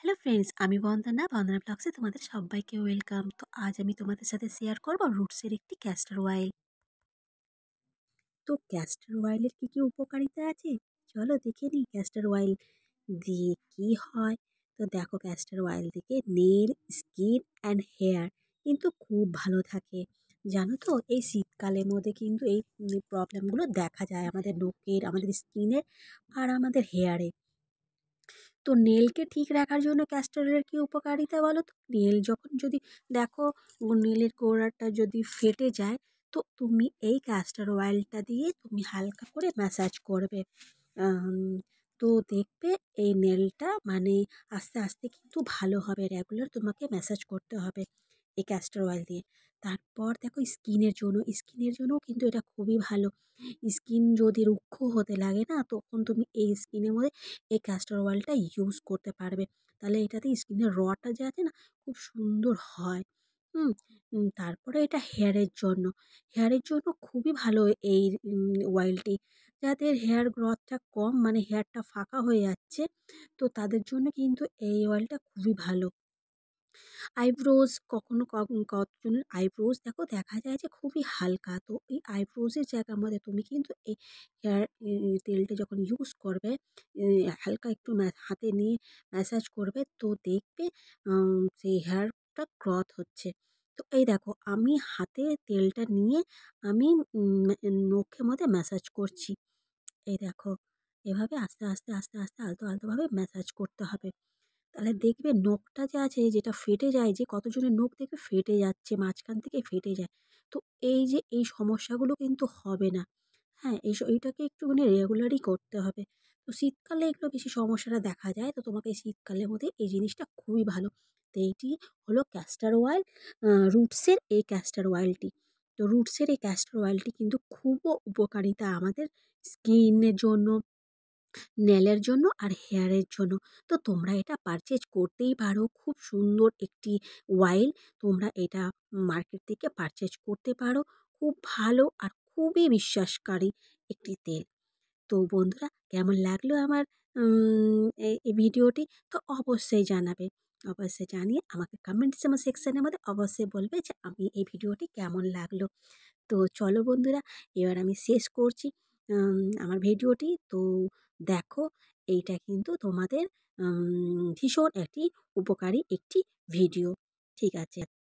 Hello friends, আমি বন্দনা। বন্দনা ব্লগসে তোমাদের সবাইকে ওয়েলকাম। তো আজ আমি তোমাদের সাথে শেয়ার করব রুটসের একটি ক্যাস্টর অয়েল। তো ক্যাস্টর অয়েলের কি কি উপকারিতা আছে, চলো দেখে নিই ক্যাস্টর অয়েল দিয়ে কি হয়। তো দেখো, ক্যাস্টর অয়েল থেকে নেল, স্কিন অ্যান্ড হেয়ার কিন্তু খুব ভালো থাকে। জানো তো, এই শীতকালের মধ্যে কিন্তু এই প্রবলেমগুলো দেখা যায় আমাদের নখের, আমাদের স্কিনের আর আমাদের হেয়ারে। তো নেলকে ঠিক রাখার জন্য ক্যাস্টর অয়েলের কি উপকারিতা বলো তো? নেল যখন যদি দেখো, নেলের গোড়াটা যদি ফেটে যায়, তো তুমি এই ক্যাস্টর অয়েলটা দিয়ে তুমি হালকা করে ম্যাসাজ করবে। আম, তো দেখবে এই নেলটা মানে আস্তে আস্তে কিন্তু ভালো হবে। রেগুলার তোমাকে ম্যাসাজ করতে হবে এই ক্যাস্টর অয়েল দিয়ে। তারপর দেখো, স্কিনের জন্যও কিন্তু এটা খুবই ভালো। স্কিন যদি রুক্ষ হতে লাগে না, তখন তুমি এই স্কিনের মধ্যে এই ক্যাস্টর অয়েলটা ইউজ করতে পারবে। তাহলে এটাতে স্কিনের রটা যে আছে না, খুব সুন্দর হয়। হুম তারপরে এটা হেয়ারের জন্য খুবই ভালো এই অয়েলটি। যাদের হেয়ার গ্রোথটা কম, মানে হেয়ারটা ফাঁকা হয়ে যাচ্ছে, তো তাদের জন্য কিন্তু এই অয়েলটা খুবই ভালো। আইব্রোজ কতজনের আইব্রোজ দেখো দেখা যায় যে খুবই হালকা, তো এই আইব্রোজের জায়গার মধ্যে তুমি কিন্তু এই হেয়ার তেলটা যখন ইউজ করবে, হালকা একটু হাতে নিয়ে ম্যাসাজ করবে, তো দেখবে সেই হেয়ারটা গ্রোথ হচ্ছে। তো এই দেখো, আমি হাতে তেলটা নিয়ে আমি নখের মধ্যে ম্যাসাজ করছি। এই দেখো, এভাবে আস্তে আস্তে আস্তে আস্তে আলতো আলতোভাবে ম্যাসাজ করতে হবে। তাহলে দেখবে নখটা যে আছে, যেটা ফেটে যায়, যে কতজনের নখ দেখবে ফেটে যাচ্ছে, মাঝখান থেকে ফেটে যায়। তো এই যে এই সমস্যাগুলো কিন্তু হবে না। হ্যাঁ, এইটাকে একটুখানি রেগুলারই করতে হবে। তো শীতকালে এগুলো বেশি সমস্যাটা দেখা যায়, তো তোমাকে এই শীতকালের মধ্যে এই জিনিসটা খুবই ভালো। তো এইটি হলো ক্যাস্টর অয়েল, রুটসের এই ক্যাস্টর অয়েলটি। তো রুটসের এই ক্যাস্টর অয়েলটি কিন্তু খুব উপকারিতা আমাদের স্কিনের জন্য, নেলের জন্য আর হেয়ারের জন্য। তো তোমরা এটা পারচেজ করতেই পারো, খুব সুন্দর একটি অয়েল। তোমরা এটা মার্কেট থেকে পারচেজ করতে পারো। খুব ভালো আর খুবই বিশ্বাসকারী একটি তেল। তো বন্ধুরা, কেমন লাগলো আমার এই ভিডিওটি? তো অবশ্যই জানাবে। অবশ্যই জানিয়ে আমাকে কমেন্টস আমার সেকশনের মধ্যে অবশ্যই বলবে যে আমি এই ভিডিওটি কেমন লাগলো। তো চলো বন্ধুরা, এবার আমি শেষ করছি আমার ভিডিওটি। তো দেখো, এইটা কিন্তু তোমাদের ভীষণ একটি উপকারী একটি ভিডিও। ঠিক আছে।